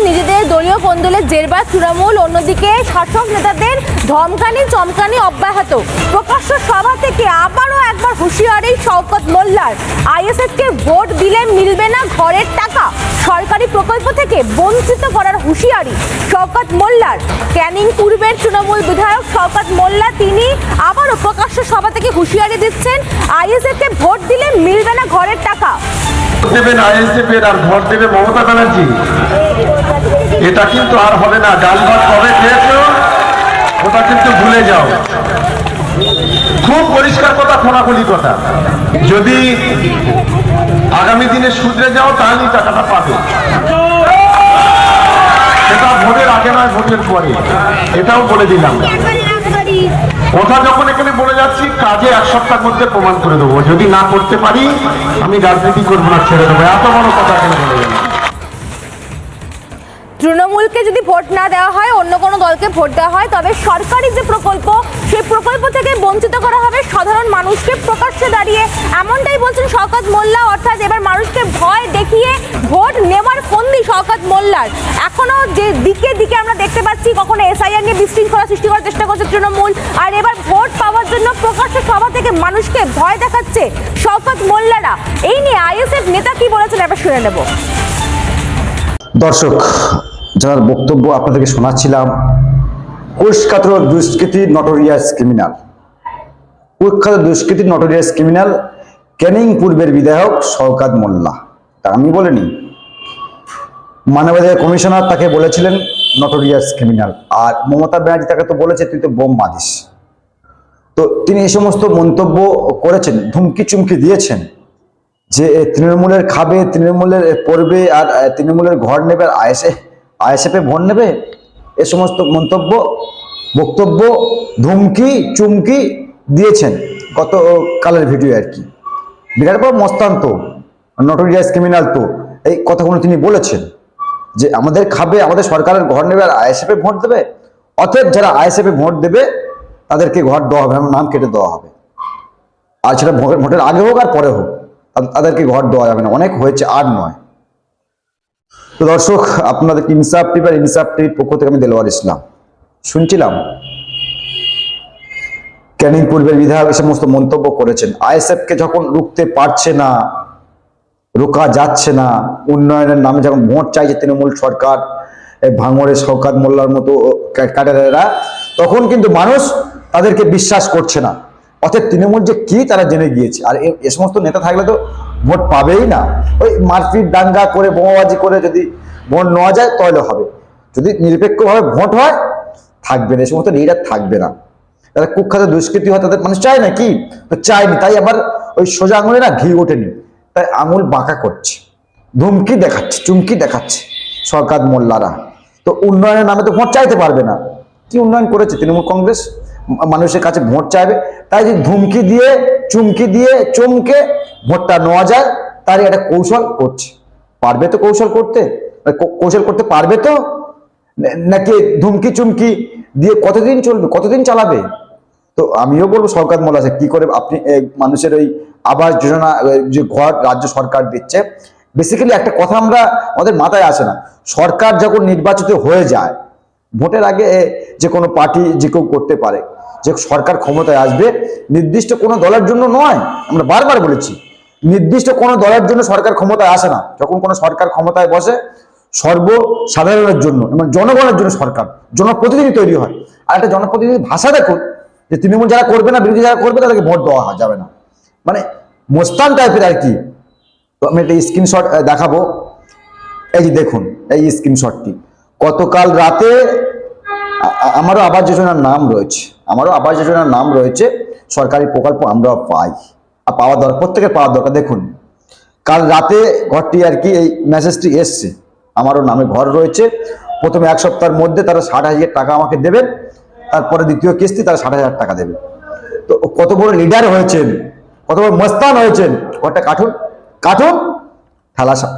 নিজেদের দলীয় কোন্দলে জেরবার তৃণমূল, অন্যদিকে শাসক নেতাদের ধমকানি চমকানি অব্যাহত। প্রকাশ্য সভা থেকে আবারও একবার হুঁশিয়ারি শওকত মোল্লার। আইএসএফকে ভোট দিলে মিলবে না ঘরের টাকা, সরকারি প্রকল্প থেকে বঞ্চিত করার হুঁশিয়ারি শওকত মোল্লার। ক্যানিং পূর্বের তৃণমূল বিধায়ক শওকত মোল্লা তিনি আবারও প্রকাশ্য সভা থেকে হুঁশিয়ারি দিচ্ছেন, আইএসএফকে ভোট দিলে মিলবে না ঘরের টাকা। দেবেন আইএসএফের আর ভোট দেবে মমতা ব্যানার্জি, এটা কিন্তু আর হবে না। ডাল ভাত কবে খেয়েছো ওটা কিন্তু ভুলে যাও। খুব পরিষ্কার কথা, খোলাখুলি কথা। যদি আগামী দিনে শুধরে যাও তাহলেই টাকাটা পাবে। সেটা ভোটের আগে নয়, ভোটের পরে, এটাও বলে দিলাম। কথা যখন এখানে বলে যাচ্ছি, কাজে এক সপ্তাহের মধ্যে প্রমাণ করে দেবো। যদি না করতে পারি আমি রাজনীতি করবো না, ছেড়ে দেবো। এত বড় কথা এখানে বলে গেলাম। তৃণমূলকে যদি ভোট না দেওয়া হয়, অন্য কোনো দলকে ভোট দেওয়া হয়, তবে সরকারি যে প্রকল্প সেই প্রকল্প থেকে বঞ্চিত করা হবে সাধারণ মানুষকে। প্রকাশ্যে দাঁড়িয়ে এমনটাই বলছেন শওকত মোল্লা, অর্থাৎ এবার মানুষকে ভয় দেখিয়ে ভোট নেওয়ার ফন্দি শওকত মোল্লার। এখনো যে দিকে দিকে আমরা দেখতে পাচ্ছি, কখনো এসআইআর নিয়ে বিশৃঙ্খলা সৃষ্টি করার চেষ্টা করছে তৃণমূল, আর এবার ভোট পাওয়ার জন্য প্রকাশ্য সভা থেকে মানুষকে ভয় দেখাচ্ছে শওকত মোল্লারা। এই নিয়ে আইএসএফ নেতা কি বলেছেন এবার শুনে নেব। দর্শক, যার বক্তব্য আপনাদেরকে শোনাচ্ছিলাম, কুখ্যাত দুষ্কৃতী নটোরিয়াস ক্রিমিনাল, কুখ্যাত দুষ্কৃতী নটোরিয়াস ক্রিমিনাল ক্যানিং পূর্বের বিধায়ক শওকত মোল্লা। তা আমি বলিনি, মানবাধিকার কমিশনার তাকে বলেছিলেন নটোরিয়াস ক্রিমিনাল, আর মমতা ব্যানার্জি তাকে তো বলেছে তুই তো বোম বাঁধিস। তো তিনি এই সমস্ত মন্তব্য করেছেন, ধুমকি চুমকি দিয়েছেন যে তৃণমূলের খাবে, তৃণমূলের পড়বে, আর তৃণমূলের ঘর নেবে, আর আইএসএফে ভোট নেবে। এ সমস্ত মন্তব্য, বক্তব্য, ধুমকি চুমকি দিয়েছেন গতকালের ভিডিও আর কি। বিরাট বড় মস্তান তো, নটোরিয়াস ক্রিমিনাল তো, এই কথাগুলো তিনি বলেছেন যে আমাদের খাবে, আমাদের সরকারের ঘর নেবে, আর আইএসএফে ভোট দেবে। অতএব যারা আইএসএফে ভোট দেবে তাদেরকে ঘর দেওয়া হবে, নাম কেটে দেওয়া হবে। আর সেটা ভোটের আগে হোক আর পরে হোক, তাদেরকে ঘর দেওয়া যাবে না। অনেক হয়েছে, আর নয়। তো দর্শক, আপনাদের ইনসাফ টিভির পক্ষ থেকে আমি দেলোয়ার ইসলাম শুনছিলাম ক্যানিং পূর্বের বিধায়ক এই সমস্ত মন্তব্য করেছেন। আইএসএফকে যখন রুখতে পারছে না, রোকা যাচ্ছে না, উন্নয়নের নামে যখন ভোট চাইছে তৃণমূল সরকার, ভাঙড়ে শওকত মোল্লার মতো ক্যাডারেরা, তখন কিন্তু মানুষ তাদেরকে বিশ্বাস করছে না। অর্থাৎ তৃণমূল যে কি তারা জেনে গিয়েছে। আর এ সমস্ত নেতা থাকলে তো ভোট পাবেই না। ওই মারপিট দাঙ্গা করে, বোমাবাজি করে যদি ভোট নেওয়া যায় তাহলে হবে। যদি নিরপেক্ষভাবে ভোট হয় থাকবে না, এই সমস্ত লিডার থাকবে না। তারা কুখ্যাত দুষ্কৃতি হয়, তাদের মানুষ চায় না কি? তো চায়নি, তাই আবার ওই সোজা আঙুলে না ঘি ওঠেনি, তাই আঙুল বাঁকা করছে, ধুমকি দেখাচ্ছে, চুমকি দেখাচ্ছে শওকত মোল্লারা। তো উন্নয়নের নামে তো ভোট চাইতে পারবে না। কি উন্নয়ন করেছে তৃণমূল কংগ্রেস? মানুষের কাছে ভোট চাইবে, তাই যে ধুমকি দিয়ে, চুমকি দিয়ে, চমকে ভোটটা নেওয়া যায়, তার একটা কৌশল করছে। পারবে তো কৌশল করতে? কৌশল করতে পারবে তো? নাকি ধুমকি চুমকি দিয়ে কতদিন চলবে, কতদিন চালাবে? তো আমিও বলবো শওকত মোল্লা, কি করে আপনি মানুষের ওই আবাস যোজনা যে ঘর রাজ্য সরকার দিচ্ছে, বেসিক্যালি একটা কথা আমাদের মাথায় আসে না। সরকার যখন নির্বাচিত হয়ে যায়, ভোটের আগে যে কোনো পার্টি যে কেউ করতে পারে, যে সরকার ক্ষমতায় আসবে নির্দিষ্ট কোনো দলের জন্য নয়। আমরা বারবার বলেছি, নির্দিষ্ট কোনো দলের জন্য সরকার ক্ষমতায় আসে না। যখন কোনো সরকার ক্ষমতায় বসে, সর্বসাধারণের জন্য, মানে জনগণের জন্য সরকার, জনপ্রতিনিধি তৈরি হয়। আর একটা জনপ্রতিনিধি ভাষা দেখুন, যে তৃণমূল যারা করবে না, বিরোধী যারা করবে, তাদেরকে ভোট দেওয়া যাবে না, মানে মোস্তান টাইপের আর কি। তো আমি একটা স্ক্রিনশট দেখাবো, এই যে দেখুন এই স্ক্রিনশটটি। গতকাল রাতে আমারও আবাস যোজনার নাম রয়েছে, সরকারি প্রকল্প আমরাও পাই, আর পাওয়া দরকার, প্রত্যেকের পাওয়া দরকার। দেখুন কাল রাতে ঘরটি আর কি, এই মেসেজটি এসছে, আমারও নামে ঘর রয়েছে। প্রথমে 1 সপ্তাহের মধ্যে তারা 60,000 টাকা আমাকে দেবেন, তারপরে দ্বিতীয় কিস্তি তারা 60,000 টাকা দেবে। তো কত বড় লিডার হয়েছেন, কত বড় মস্তান হয়েছেন। ঘরটা কাঠুন,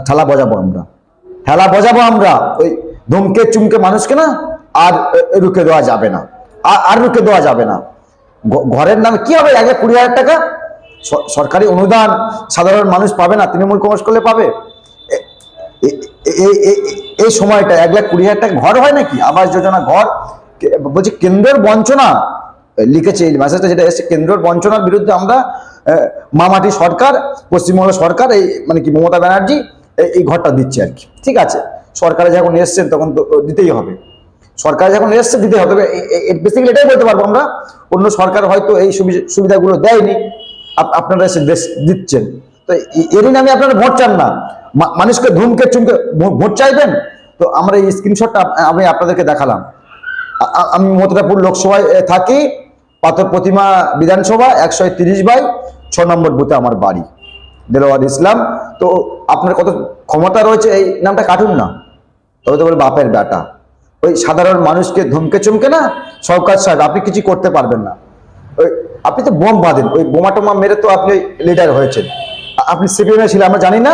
ঠেলা বজাবো আমরা, ওই ধুমকে চুমকে মানুষকে না আর রুখে দেওয়া যাবে না, আর রুখে দেওয়া যাবে না। ঘরের নামে কি হবে? 1,20,000 টাকা সরকারি অনুদান সাধারণ মানুষ পাবে না, তৃণমূল কংগ্রেস করলে পাবে। এই সময়টা 1,20,000 টাকা ঘর হয় নাকি? আবাস যোজনা ঘর বলছে কেন্দ্রের বঞ্চনা, লিখেছে এই মেসেজটা যেটা এসেছে, কেন্দ্রের বঞ্চনার বিরুদ্ধে আমরা মামাটি সরকার, পশ্চিমবঙ্গ সরকার, এই মানে কি মমতা ব্যানার্জি এই ঘরটা দিচ্ছে আর কি। ঠিক আছে, সরকারে যখন এসছেন তখন তো দিতেই হবে, সরকার যখন এসছে দিতে হবে। বেসিক্যালি এটাই বলতে পারবো আমরা, অন্য সরকার হয়তো এই সুবিধাগুলো দেয়নি, আপনারা এসে দিচ্ছেন। তো এরই নামে আপনারা ভোট চান না, মানুষকে ধুমকে চুমকে ভোট চাইবেন। তো আমরা এই স্ক্রিনশটটা আমি আপনাদেরকে দেখালাম। আমি মথুরাপুর লোকসভায় থাকি, পাথর প্রতিমা বিধানসভা 130/6 নম্বর বুথে আমার বাড়ি, দেলোয়ার ইসলাম। তো আপনার কত ক্ষমতা রয়েছে এই নামটা কাটুন না, তবে তো বলে বাপের বেটা। ওই সাধারণ মানুষকে ধমকে চমকে না সরকার সাহেব আপনি কিছু করতে পারবেন না। ওই আপনি তো বোম বাঁধেন, ওই বোমা টোমা মেরে তো আপনি লিডার হয়েছেন। আপনি সিপিএম এ ছিলেন আমরা জানি না,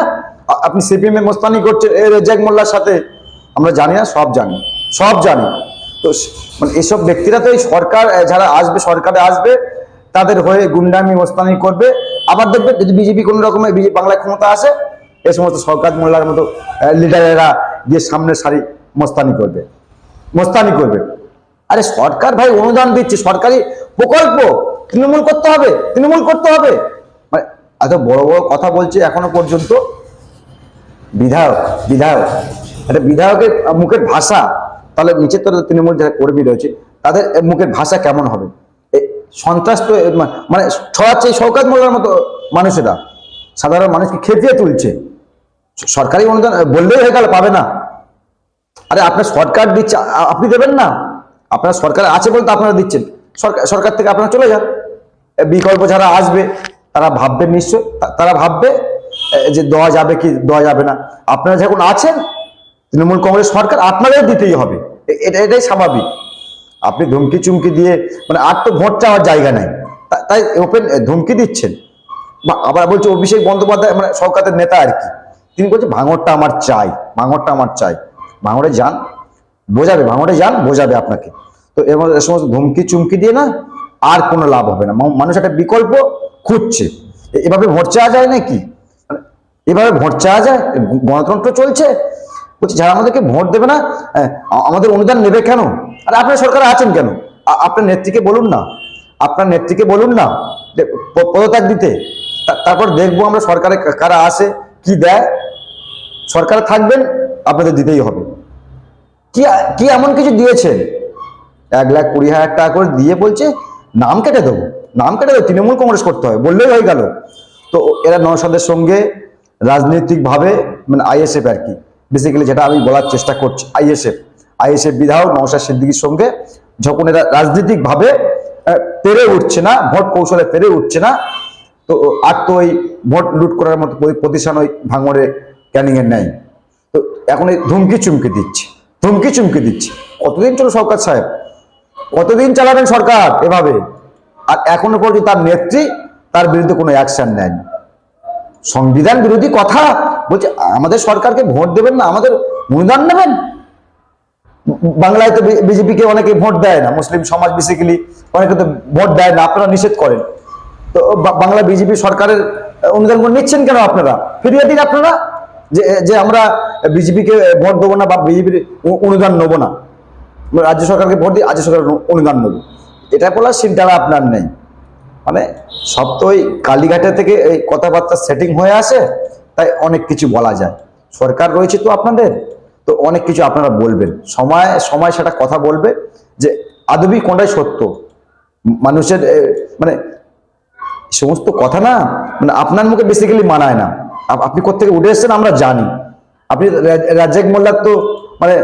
আপনি সিপিএম এ মোস্তানি করছেন রেজাক মোল্লার সাথে, আমরা জানি না, সব জানি, সব জানি। তো মানে এইসব ব্যক্তিরা তো এই সরকার যারা আসবে, সরকারে আসবে, তাদের হয়ে গুন্ডামি মোস্তানি করবে। আবার দেখবে যদি বিজেপি কোনো রকমের বাংলায় ক্ষমতা আসে, এই সমস্ত শওকত মোল্লার মতো লিডারেরা গিয়ে সামনের সারি মোস্তানি করবে, মোস্তানি করবে। আরে সরকার ভাই অনুদান দিচ্ছে, সরকারি প্রকল্প, তৃণমূল করতে হবে, তৃণমূল করতে হবে, মানে এত বড় বড় কথা বলছে এখনো পর্যন্ত। বিধায়ক বিধায়ক একটা বিধায়কের মুখের ভাষা, তাহলে নিচে তো তৃণমূল যারা কর্মী রয়েছে তাদের মুখের ভাষা কেমন হবে? সন্ত্রাস তো মানে ছড়াচ্ছে এই শওকত মোল্লার মতো মানুষেরা, সাধারণ মানুষকে খেপিয়ে তুলছে। সরকারি অনুদান বললেই হয়ে গেল পাবে না? আরে আপনার সরকার দিচ্ছে, আপনি দেবেন না? আপনার সরকার আছে বলতে আপনারা দিচ্ছেন, সরকার থেকে আপনারা চলে যান। বিকল্প যারা আসবে তারা ভাববে, নিশ্চয় তারা ভাববে যে দেওয়া যাবে কি দেওয়া যাবে না। আপনারা যখন আছেন তৃণমূল কংগ্রেস সরকার, আপনাদের দিতেই হবে, এটাই স্বাভাবিক। আপনি ধমকি চুমকি দিয়ে মানে আর তো ভোট চাওয়ার জায়গা নাই, তাই ওপেন ধমকি দিচ্ছেন। আবার বলছে অভিষেক বন্দ্যোপাধ্যায় মানে সরকারের নেতা আর কি, তিনি বলছে ভাঙড়টা আমার চাই, ভাঙড়টা আমার চাই। ভাঙড়ে যান, বোঝাবে, ভাঙড়ে যান বোঝাবে আপনাকে। তো এর সমস্ত ধমকি চুমকি দিয়ে না আর কোনো লাভ হবে না। মানুষ একটা বিকল্প খুঁজছে। এভাবে ভোট চাওয়া যায় নাকি? এভাবে ভোট চাওয়া যায়? গণতন্ত্র চলছে, বলছি যারা আমাদেরকে ভোট দেবে না আমাদের অনুদান নেবে কেন? আর আপনার সরকারে আছেন কেন? আপনার নেত্রীকে বলুন না, আপনার নেত্রীকে বলুন না যে পদত্যাগ দিতে, তারপর দেখবো আমরা সরকারে কারা আসে কি দেয়। সরকারে থাকবেন, আপনাদের দিতেই হবে। কি কি এমন কিছু দিয়েছেন? 1,20,000 টাকা করে দিয়ে বলছে নাম কেটে দেবো, নাম কেটে দেবো, তৃণমূল কংগ্রেস করতে হবে বললেই হয়ে গেল। তো এরা নওশাদের সঙ্গে রাজনৈতিকভাবে মানে আইএসএফ আর কি, বেসিক্যালি যেটা আমি বলার চেষ্টা করছি, আইএসএফ বিধায়ক নওশাদ সিদ্দিকীর সঙ্গে যখন এরা রাজনৈতিকভাবে পেরে উঠছে না, ভোট কৌশলে পেরে উঠছে না, তো আর তো ওই ভোট লুট করার মতো প্রতিষ্ঠান ওই ভাঙড়ে ক্যানিং এর নেই। তো এখন এই ধমকি চুমকি দিচ্ছে, ধমকি চুমকি দিচ্ছে। কতদিন চলো সরকার সাহেব, কতদিন চালাবেন সরকার এভাবে? আর এখনো পর্যন্ত তার নেত্রী তার বিরুদ্ধে কোনো অ্যাকশন নেয়নি। সংবিধান বিরোধী কথা বলছে, আমাদের সরকারকে ভোট দেবেন না, আমাদের অনুদান নেবেন। বাংলায় তো বিজেপিকে অনেকে ভোট দেয় না, মুসলিম সমাজ বেসিক্যালি অনেকে তো ভোট দেয় না, আপনারা নিষেধ করেন। তো বাংলা বিজেপি সরকারের অনুদানগুলো নিচ্ছেন কেন? আপনারা ফিরিয়ে দিন আপনারা, যে আমরা বিজেপিকে ভোট দেবো না বা বিজেপির অনুদান নেবো না, রাজ্য সরকারকে ভোট দিয়ে রাজ্য সরকারের অনুদান নেবো, এটা বলার চিন্তাটা আপনার নেই। মানে সব তো ওই কালীঘাটে থেকে এই কথাবার্তা সেটিং হয়ে আসে, তাই অনেক কিছু বলা যায়। সরকার রয়েছে তো আপনাদের, তো অনেক কিছু আপনারা বলবেন, সময় সময় সেটা কথা বলবে যে আদবি কোনটাই সত্য। মানুষের মানে সমস্ত কথা না মানে আপনার মুখে বেসিক্যালি মানায় না। আপনি কোত্থেকে উঠে এসেছেন আমরা জানি। আপনি রাজ্জাক মোল্লার তো মানে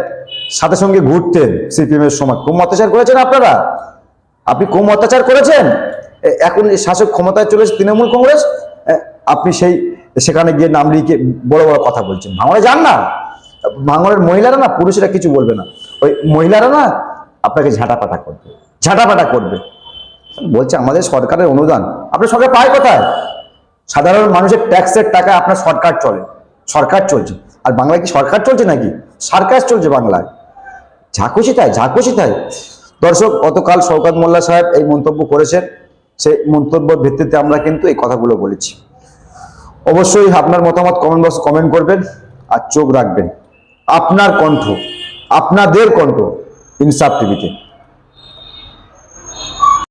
সাথে সঙ্গে ঘুরতেন সিপিএম এর সময়, কম অত্যাচার করেছেন আপনারা, আপনি কম অত্যাচার করেছেন। এখন শাসক ক্ষমতায় চলেছে তৃণমূল কংগ্রেস, আপনি সেখানে গিয়ে নাম লিখে বড় বড় কথা বলছেন। ভাঙড়ে যান না, ভাঙড়ের মহিলারা না, পুরুষেরা কিছু বলবে না, ওই মহিলারা না আপনাকে ঝাঁটাপাটা করবে, ঝাঁটাপাটা করবে। বলছে আমাদের সরকারের অনুদান, আপনার সরকার পায় কোথায়? সাধারণ মানুষের ট্যাক্সের টাকা আপনার সরকার চলে, সরকার চলছে। আর বাংলায় কি সরকার চলছে নাকি? সার্কাস চলছে বাংলায়, যা খুশি তাই, যা খুশি তাই। দর্শক, গতকাল শওকত মোল্লা সাহেব এই মন্তব্য করেছেন, সেই মন্তব্যের ভিত্তিতে আমরা কিন্তু এই কথাগুলো বলেছি। অবশ্যই আপনার মতামত কমেন্ট বক্সে কমেন্ট করবেন আর চোখ রাখবেন। আপনার কণ্ঠ, আপনাদের কণ্ঠ ইনসাফ টিভিতে।